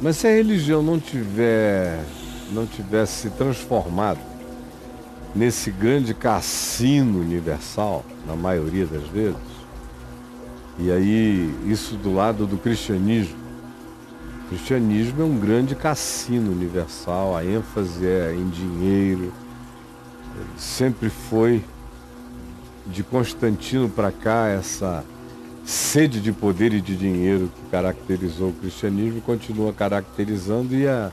Mas se a religião não tivesse se transformado nesse grande cassino universal, na maioria das vezes, e aí isso do lado do cristianismo. O cristianismo é um grande cassino universal, a ênfase é em dinheiro, sempre foi de Constantino para cá essa sede de poder e de dinheiro que caracterizou o cristianismo e continua caracterizando, e a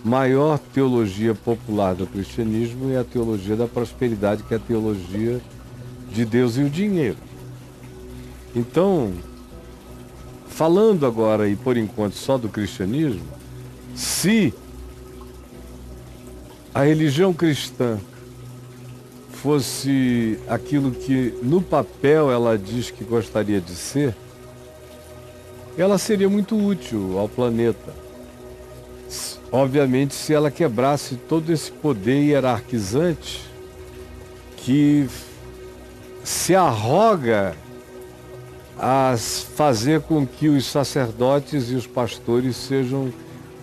maior teologia popular do cristianismo é a teologia da prosperidade, que é a teologia de Deus e o dinheiro. Então, falando agora e por enquanto só do cristianismo, se a religião cristã fosse aquilo que no papel ela diz que gostaria de ser, ela seria muito útil ao planeta. Obviamente, se ela quebrasse todo esse poder hierarquizante que se arroga a fazer com que os sacerdotes e os pastores sejam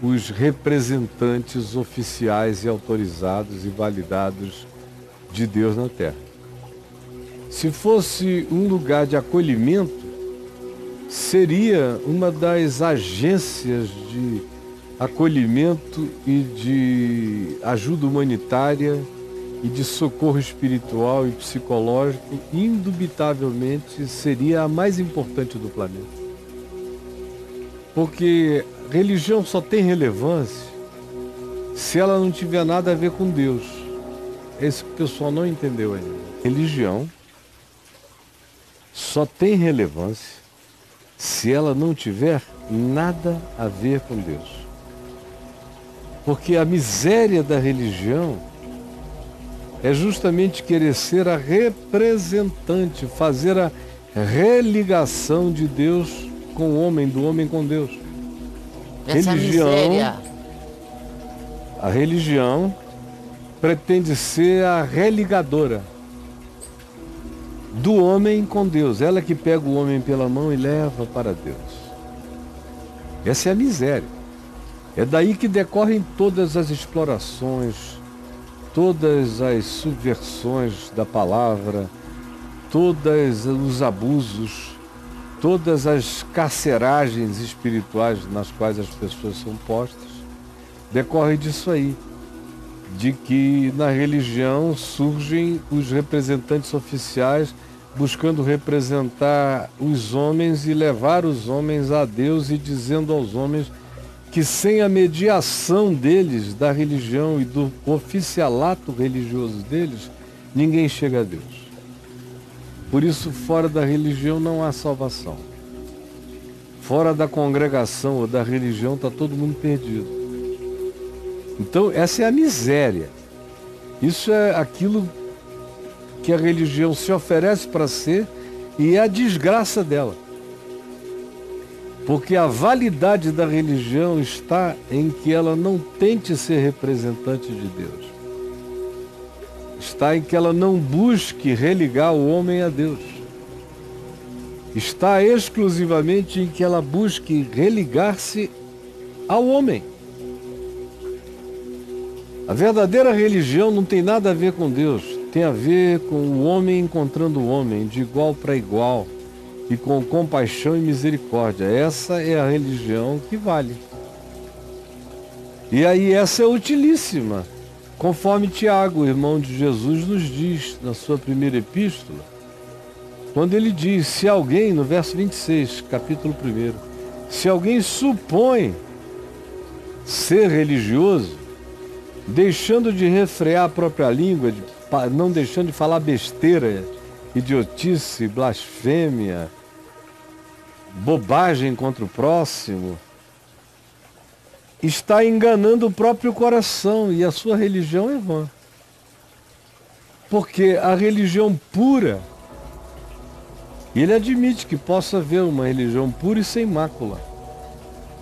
os representantes oficiais e autorizados e validados de Deus na Terra. Se fosse um lugar de acolhimento, seria uma das agências de acolhimento e de ajuda humanitária e de socorro espiritual e psicológico, indubitavelmente seria a mais importante do planeta. Porque religião só tem relevância se ela não tiver nada a ver com Deus. Esse pessoal não entendeu ainda. Religião só tem relevância se ela não tiver nada a ver com Deus. Porque a miséria da religião é justamente querer ser a representante, fazer a religação de Deus com o homem, do homem com Deus. Essa miséria. A religião pretende ser a religadora do homem com Deus. Ela que pega o homem pela mão e leva para Deus. Essa é a miséria. É daí que decorrem todas as explorações, todas as subversões da palavra, todos os abusos, todas as carceragens espirituais nas quais as pessoas são postas. Decorre disso aí, de que na religião surgem os representantes oficiais buscando representar os homens e levar os homens a Deus, e dizendo aos homens que sem a mediação deles, da religião e do oficialato religioso deles, ninguém chega a Deus. Por isso, fora da religião não há salvação. Fora da congregação ou da religião está todo mundo perdido. Então, essa é a miséria. Isso é aquilo que a religião se oferece para ser, e é a desgraça dela. Porque a validade da religião está em que ela não tente ser representante de Deus. Está em que ela não busque religar o homem a Deus. Está exclusivamente em que ela busque religar-se ao homem. A verdadeira religião não tem nada a ver com Deus, tem a ver com o homem encontrando o homem de igual para igual e com compaixão e misericórdia. Essa é a religião que vale. E aí essa é utilíssima, conforme Tiago, irmão de Jesus, nos diz na sua primeira epístola, quando ele diz, se alguém, no verso 26, capítulo 1, se alguém supõe ser religioso, deixando de refrear a própria língua, não deixando de falar besteira, idiotice, blasfêmia, bobagem contra o próximo, está enganando o próprio coração, e a sua religião é vã. Porque a religião pura, ele admite que possa haver uma religião pura e sem mácula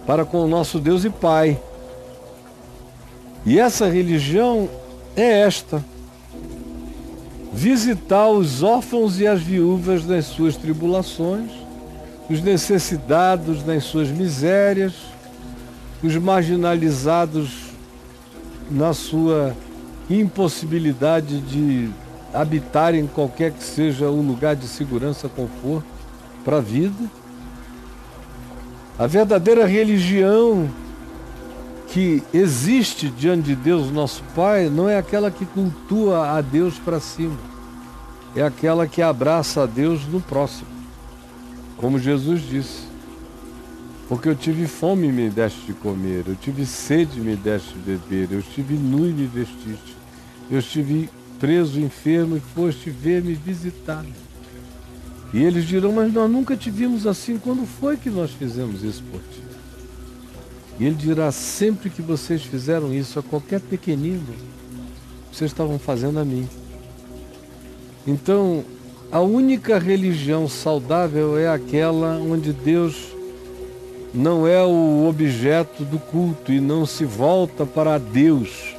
para com o nosso Deus e Pai. E essa religião é esta: visitar os órfãos e as viúvas nas suas tribulações, os necessitados nas suas misérias, os marginalizados na sua impossibilidade de habitar em qualquer que seja o lugar de segurança, conforto para a vida. A verdadeira religião que existe diante de Deus, nosso Pai, não é aquela que cultua a Deus para cima, é aquela que abraça a Deus no próximo, como Jesus disse: porque eu tive fome e me deste de comer, eu tive sede e me deste de beber, eu estive nu e me vestiste, eu estive preso, enfermo e foste ver-me visitar. E eles dirão: mas nós nunca te vimos assim, quando foi que nós fizemos isso por ti? E ele dirá: sempre que vocês fizeram isso a qualquer pequenino, vocês estavam fazendo a mim. Então, a única religião saudável é aquela onde Deus não é o objeto do culto e não se volta para Deus,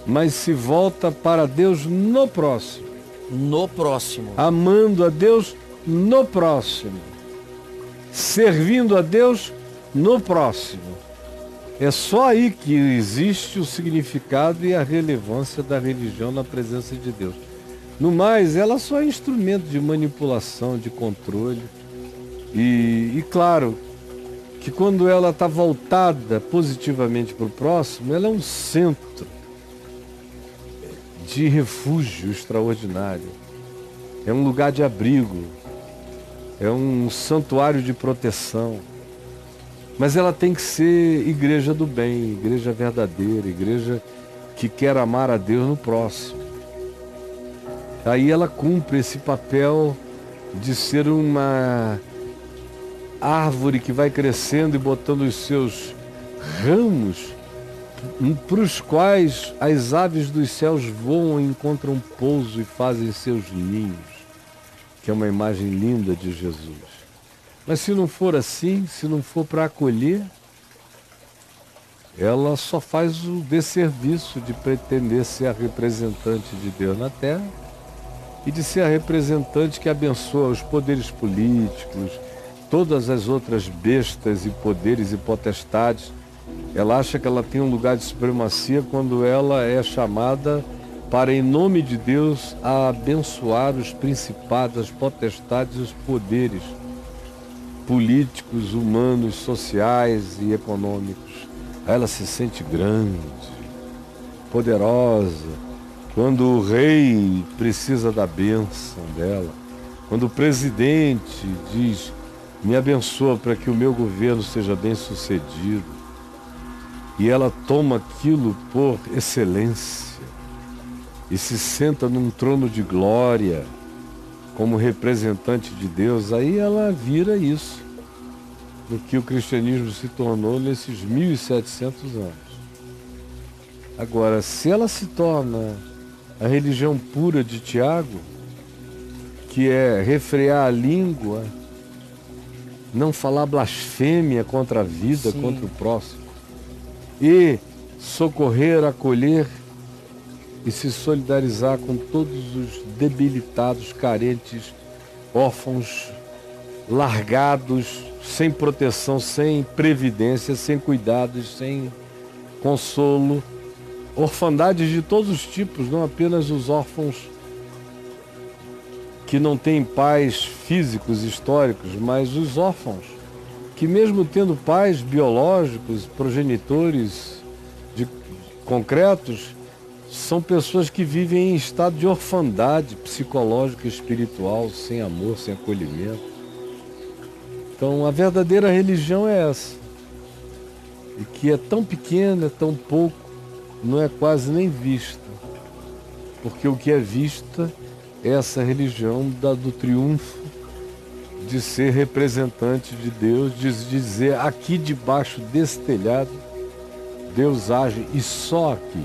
mas se volta para Deus no próximo. No próximo. Amando a Deus no próximo. Servindo a Deus no próximo. É só aí que existe o significado e a relevância da religião na presença de Deus. No mais, ela só é instrumento de manipulação, de controle. E claro, que quando ela está voltada positivamente para o próximo, ela é um centro de refúgio extraordinário. É um lugar de abrigo. É um santuário de proteção. Mas ela tem que ser igreja do bem, igreja verdadeira, igreja que quer amar a Deus no próximo. Aí ela cumpre esse papel de ser uma árvore que vai crescendo e botando os seus ramos, para os quais as aves dos céus voam, encontram pouso e fazem seus ninhos, que é uma imagem linda de Jesus. Mas se não for assim, se não for para acolher, ela só faz o desserviço de pretender ser a representante de Deus na terra e de ser a representante que abençoa os poderes políticos, todas as outras bestas e poderes e potestades. Ela acha que ela tem um lugar de supremacia quando ela é chamada para, em nome de Deus, a abençoar os principados, as potestades e os poderes políticos, humanos, sociais e econômicos. Ela se sente grande, poderosa, quando o rei precisa da bênção dela, quando o presidente diz: me abençoa para que o meu governo seja bem sucedido. E ela toma aquilo por excelência e se senta num trono de glória como representante de Deus. Aí ela vira isso, no que o cristianismo se tornou nesses 1700 anos. Agora, se ela se torna a religião pura de Tiago, que é refrear a língua, não falar blasfêmia contra a vida, sim, contra o próximo, e socorrer, acolher e se solidarizar com todos os debilitados, carentes, órfãos, largados, sem proteção, sem previdência, sem cuidados, sem consolo, orfandades de todos os tipos, não apenas os órfãos que não têm pais físicos, históricos, mas os órfãos que, mesmo tendo pais biológicos, progenitores concretos, são pessoas que vivem em estado de orfandade psicológica e espiritual, sem amor, sem acolhimento. Então, a verdadeira religião é essa, e que é tão pequena, é tão pouco, não é quase nem vista, porque o que é vista é essa religião do triunfo de ser representante de Deus, de dizer: aqui debaixo desse telhado Deus age, e só aqui.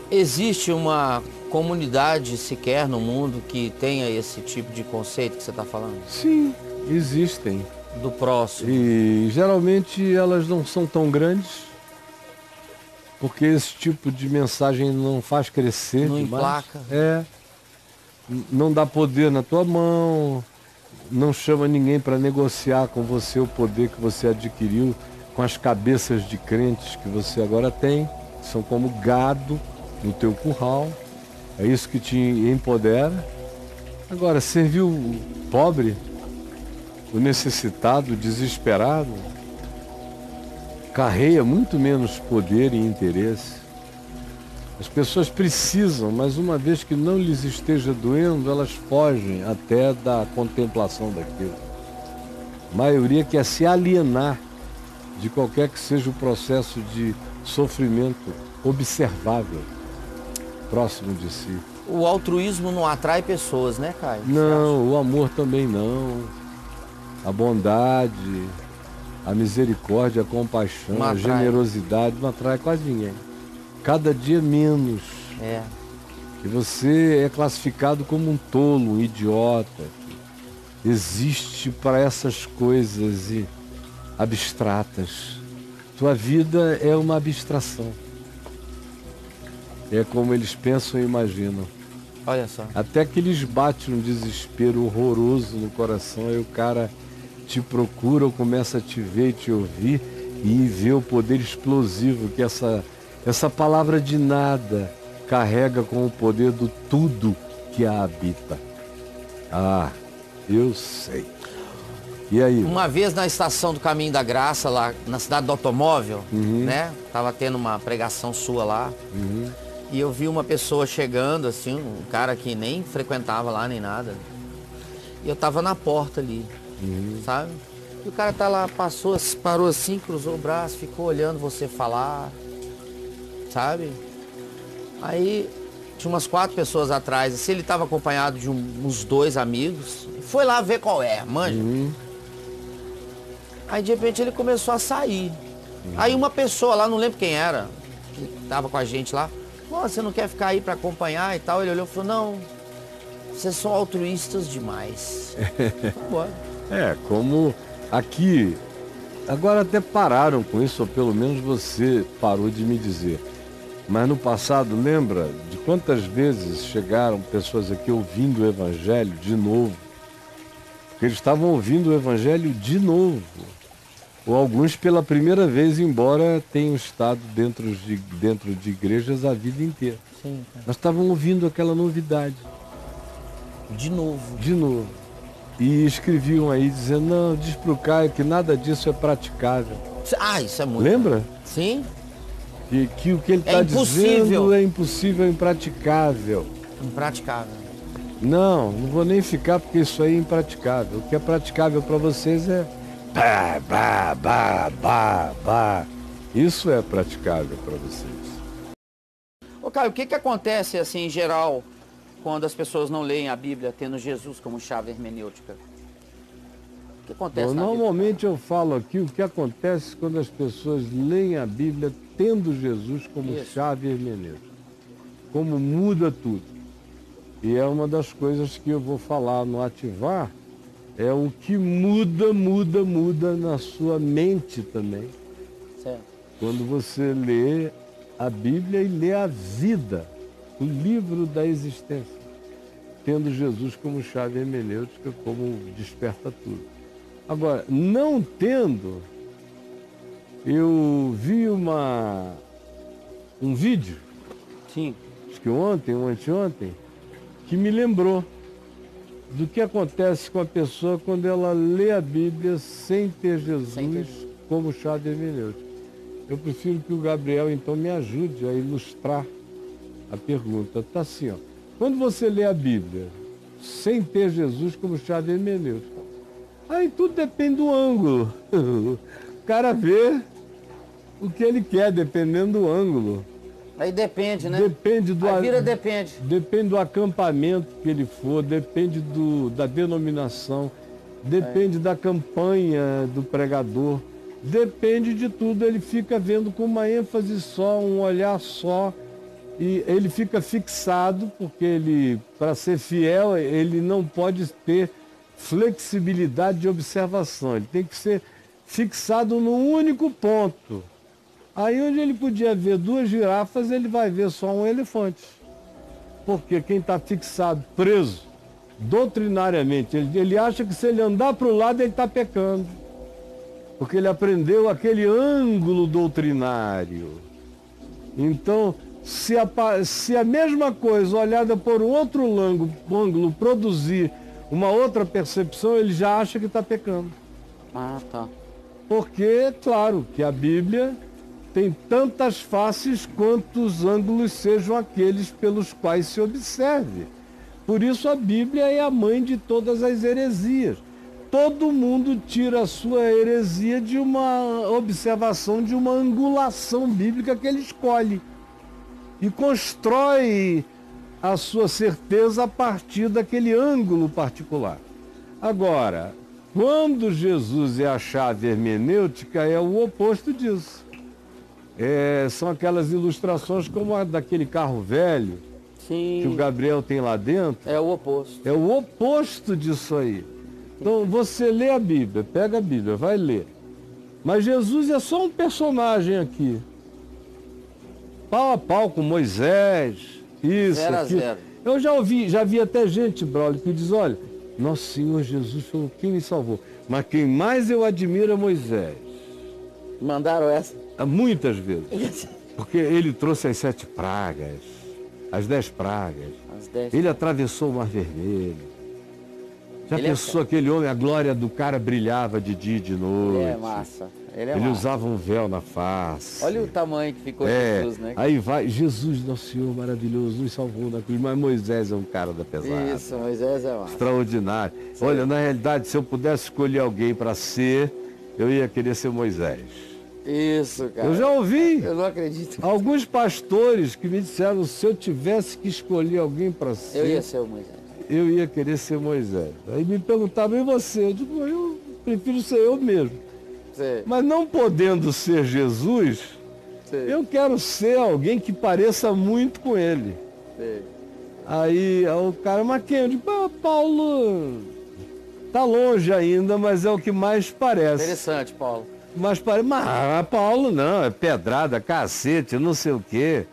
Existe uma comunidade sequer no mundo que tenha esse tipo de conceito que você está falando? Sim, existem. Do próximo. E geralmente elas não são tão grandes, porque esse tipo de mensagem não faz crescer. Não demais. Emplaca. Não dá poder na tua mão, não chama ninguém para negociar com você o poder que você adquiriu com as cabeças de crentes que você agora tem, são como gado no teu curral, é isso que te empodera. Agora, servir o pobre, o necessitado, o desesperado, carrega muito menos poder e interesse. As pessoas precisam, mas uma vez que não lhes esteja doendo, elas fogem até da contemplação daquilo. A maioria quer se alienar de qualquer que seja o processo de sofrimento observável, próximo de si. O altruísmo não atrai pessoas, né, Caio? Não, o amor também não. A bondade, a misericórdia, a compaixão, a generosidade não atrai quase ninguém. Cada dia menos. É. E você é classificado como um tolo, um idiota. Existe para essas coisas abstratas. Tua vida é uma abstração. É como eles pensam e imaginam. Olha só. Até que eles batem um desespero horroroso no coração, aí o cara te procura ou começa a te ver e te ouvir e vê o poder explosivo que essa palavra de nada carrega com o poder do tudo que a habita. Ah, eu sei. E aí? Uma vez na estação do Caminho da Graça, lá na cidade do automóvel, né? Tava tendo uma pregação sua lá. E eu vi uma pessoa chegando, assim, um cara que nem frequentava lá nem nada. E eu tava na porta ali, sabe? E o cara tá lá, parou assim, cruzou o braço, ficou olhando você falar, sabe? Aí tinha umas 4 pessoas atrás, assim, ele tava acompanhado de uns 2 amigos. Foi lá ver qual é, manja. Aí de repente ele começou a sair. Aí uma pessoa lá, não lembro quem era, que tava com a gente lá, você não quer ficar aí para acompanhar e tal? Ele olhou e falou, não, vocês são altruístas demais. É, como aqui, agora até pararam com isso, ou pelo menos você parou de me dizer. Mas no passado, lembra de quantas vezes chegaram pessoas aqui ouvindo o Evangelho de novo? Porque eles estavam ouvindo o Evangelho de novo. Ou alguns pela primeira vez, embora tenham estado dentro de igrejas a vida inteira. Sim, mas estavam ouvindo aquela novidade. De novo. De novo. E escreviam aí dizendo, não, diz pro Caio que nada disso é praticável. Ah, isso é muito. Lembra? Sim. Que o que ele está dizendo é impossível, é impraticável. Impraticável. Não vou nem ficar porque isso aí é impraticável. O que é praticável para vocês é Bah, bah, bah, bah, bah. Isso é praticável para vocês. Ô Caio, o que acontece assim em geral quando as pessoas não leem a Bíblia tendo Jesus como chave hermenêutica? O que acontece? Bom, normalmente eu falo aqui o que acontece quando as pessoas leem a Bíblia tendo Jesus como chave hermenêutica. Como muda tudo. E é uma das coisas que eu vou falar no Ativar. É o que muda na sua mente também. Certo. Quando você lê a Bíblia e lê a vida, o livro da existência, tendo Jesus como chave hermenêutica, como desperta tudo. Agora, não tendo, eu vi um vídeo, sim, acho que ontem ou anteontem, que me lembrou do que acontece com a pessoa quando ela lê a Bíblia sem ter Jesus como chave hermenêutica. Eu prefiro que o Gabriel, então, me ajude a ilustrar a pergunta. Está assim, ó. Quando você lê a Bíblia sem ter Jesus como chave hermenêutica, aí tudo depende do ângulo. O cara vê o que ele quer, dependendo do ângulo. Aí depende, né? Depende do, a vida depende. Depende do acampamento que ele for, depende da denominação, depende da campanha do pregador, depende de tudo. Ele fica vendo com uma ênfase só, um olhar só, e ele fica fixado, porque ele, para ser fiel, ele não pode ter flexibilidade de observação, ele tem que ser fixado num único ponto. Aí onde ele podia ver 2 girafas, ele vai ver só um elefante. Porque quem está fixado, preso, doutrinariamente, ele acha que se ele andar para o lado, ele está pecando. porque ele aprendeu aquele ângulo doutrinário. Então, se a mesma coisa olhada por um outro ângulo produzir uma outra percepção, ele já acha que está pecando. Ah, tá. Porque, claro, que a Bíblia tem tantas faces quantos ângulos sejam aqueles pelos quais se observe. Por isso a Bíblia é a mãe de todas as heresias. Todo mundo tira a sua heresia de uma observação, de uma angulação bíblica que ele escolhe. E constrói a sua certeza a partir daquele ângulo particular. Agora, quando Jesus é a chave hermenêutica, é o oposto disso. São aquelas ilustrações como a daquele carro velho, sim, que o Gabriel tem lá dentro. É o oposto. É o oposto disso aí. Então você lê a Bíblia, pega a Bíblia, vai ler. Mas Jesus é só um personagem aqui. Pau a pau com Moisés, isso, 0 a 0. Eu já vi até gente, Braulio, que diz, olha, nosso Senhor Jesus foi quem me salvou. Mas quem mais eu admiro é Moisés. Mandaram essa? Muitas vezes. Porque ele trouxe as 7 pragas, as 10 pragas. As 10. Ele atravessou o Mar Vermelho. Já pensou aquele homem, a glória do cara brilhava de dia e de noite. Ele é massa. Ele usava um véu na face. Olha o tamanho que ficou Jesus, né? Aí vai, Jesus, nosso Senhor maravilhoso, nos salvou na cruz. Mas Moisés é um cara da pesada. Isso, Moisés é massa. Extraordinário. Sim. Olha, na realidade, se eu pudesse escolher alguém para ser, eu ia querer ser Moisés. Isso, cara. Eu já ouvi. Eu não acredito. Alguns pastores que me disseram, se eu tivesse que escolher alguém para ser... Eu ia ser o Moisés. Eu ia querer ser Moisés. Aí me perguntavam, e você? Eu digo, eu prefiro ser eu mesmo. Sim. Mas não podendo ser Jesus, sim, eu quero ser alguém que pareça muito com ele. Sim. Aí o cara, mas quem? Eu digo, Paulo tá longe ainda, mas é o que mais parece. Interessante, Paulo. Mas Paulo não, é pedrada, cacete, não sei o quê.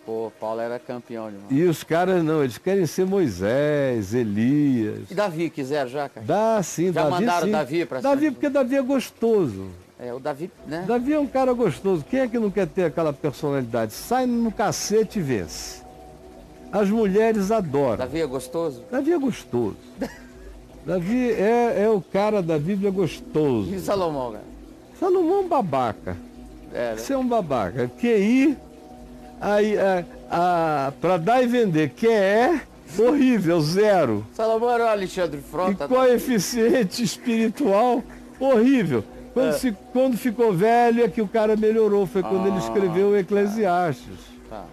Pô, Paulo era campeão demais. E os caras não, eles querem ser Moisés, Elias. E Davi, quiseram já, cara? Dá sim, já Davi mandaram sim. Davi pra Davi, cima? porque Davi é gostoso. É, o Davi, né? Davi é um cara gostoso. Quem é que não quer ter aquela personalidade? Sai no cacete e vence. As mulheres adoram. Davi é gostoso? Davi é gostoso. Davi é o cara da Bíblia gostoso. E Salomão, cara? Salomão é um babaca. É, né? Você é um babaca. QI, aí, para dar e vender, que é horrível, 0. Salomão era o Alexandre Frota. E coeficiente espiritual, horrível. Quando ficou velho é que o cara melhorou, foi quando ele escreveu o Eclesiastes. Tá.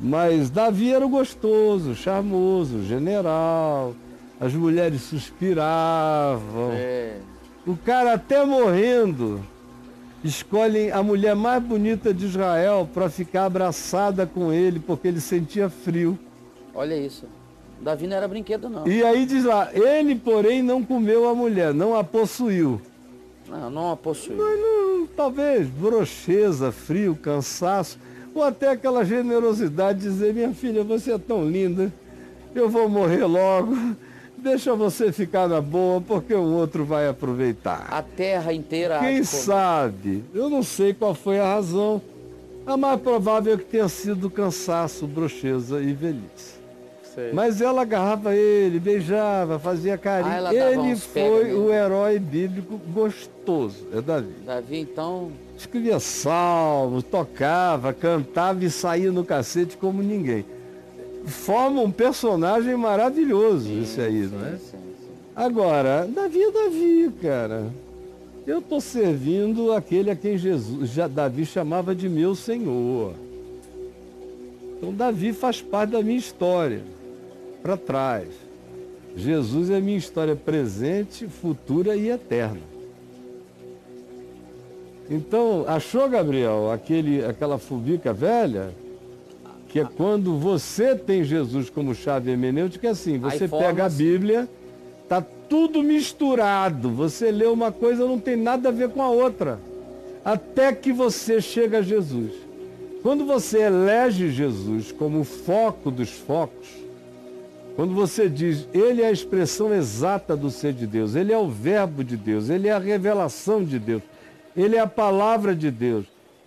Mas Davi era o gostoso, charmoso, general, as mulheres suspiravam. É. O cara até morrendo, escolhem a mulher mais bonita de Israel para ficar abraçada com ele, porque ele sentia frio. Olha isso. Davi não era brinquedo, não. E aí diz lá, ele, porém, não comeu a mulher, não a possuiu. Não a possuiu. Talvez broxeza, frio, cansaço, ou até aquela generosidade de dizer, minha filha, você é tão linda, eu vou morrer logo, deixa você ficar na boa, porque o outro vai aproveitar. A terra inteira... Quem sabe? Eu não sei qual foi a razão. A mais provável é que tenha sido cansaço, broxeza e velhice. Sei. Mas ela agarrava ele, beijava, fazia carinho. Ele foi o herói bíblico gostoso, é Davi. Davi, então... Escrevia salmos, tocava, cantava e saía no cacete como ninguém. Forma um personagem maravilhoso esse aí, não é? Sim. Agora, Davi é Davi, cara. Eu estou servindo aquele a quem Davi chamava de meu Senhor. Então Davi faz parte da minha história, para trás. Jesus é minha história presente, futura e eterna. Então, achou, Gabriel, aquela fubica velha? Que é quando você tem Jesus como chave hermenêutica, é assim, você pega a Bíblia, tá tudo misturado, você lê uma coisa, não tem nada a ver com a outra, até que você chega a Jesus. Quando você elege Jesus como foco dos focos, Quando você diz, ele é a expressão exata do ser de Deus, ele é o verbo de Deus, ele é a revelação de Deus, ele é a palavra de Deus,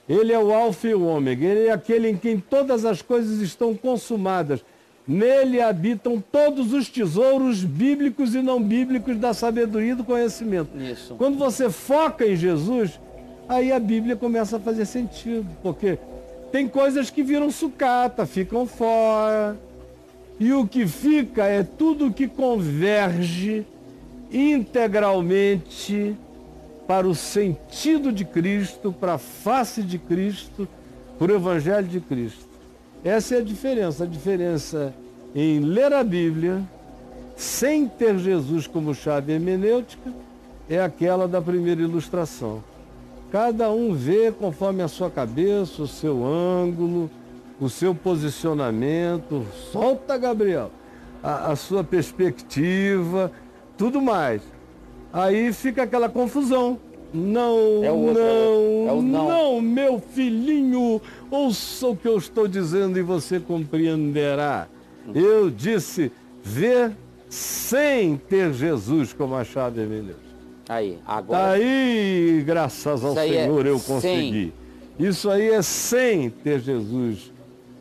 ele é o alfa e o ômega, ele é aquele em quem todas as coisas estão consumadas. Nele habitam todos os tesouros bíblicos e não bíblicos da sabedoria e do conhecimento. Isso. Quando você foca em Jesus, aí a Bíblia começa a fazer sentido, porque tem coisas que viram sucata, ficam fora. E o que fica é tudo que converge integralmente para o sentido de Cristo, para a face de Cristo, para o Evangelho de Cristo. Essa é a diferença em ler a Bíblia sem ter Jesus como chave hermenêutica é aquela da primeira ilustração. Cada um vê conforme a sua cabeça, o seu ângulo, o seu posicionamento, solta, Gabriel, a sua perspectiva, tudo mais. Aí fica aquela confusão. Não, não, meu filhinho, ouça o que eu estou dizendo e você compreenderá. Eu disse, ver sem ter Jesus como a chave hermenêutica. Aí, agora... Aí, graças ao Senhor, eu consegui. Isso aí é sem ter Jesus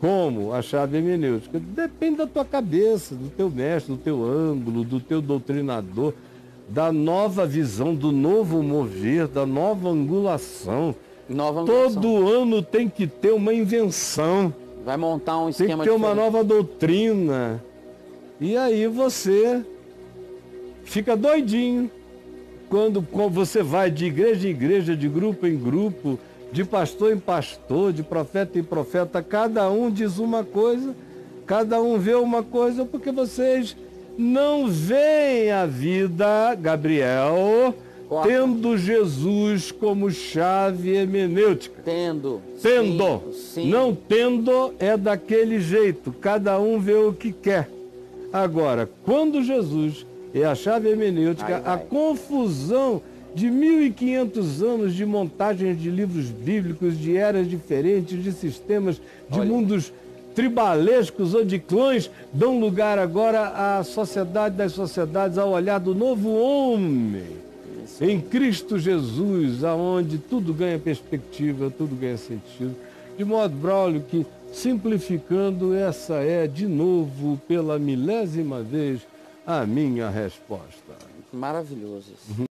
como a chave hermenêutica. Depende da tua cabeça, do teu mestre, do teu ângulo, do teu doutrinador, da nova visão, do novo mover, da nova angulação. Todo ano tem que ter uma invenção. Vai montar um esquema diferente. Tem que ter uma nova doutrina. E aí você fica doidinho quando você vai de igreja em igreja, de grupo em grupo, de pastor em pastor, de profeta em profeta. Cada um diz uma coisa, cada um vê uma coisa, porque vocês não veem a vida, Gabriel, tendo Jesus como chave hermenêutica. Tendo. Sim. Não tendo é daquele jeito. Cada um vê o que quer. Agora, quando Jesus é a chave hermenêutica, a confusão de 1.500 anos de montagens de livros bíblicos, de eras diferentes, de sistemas, de mundos tribalescos ou de clãs, dão lugar agora à sociedade das sociedades, ao olhar do novo homem, em Cristo Jesus, aonde tudo ganha perspectiva, tudo ganha sentido. De modo, Braulio, que, simplificando, essa é, de novo, pela milésima vez, a minha resposta. Maravilhoso isso.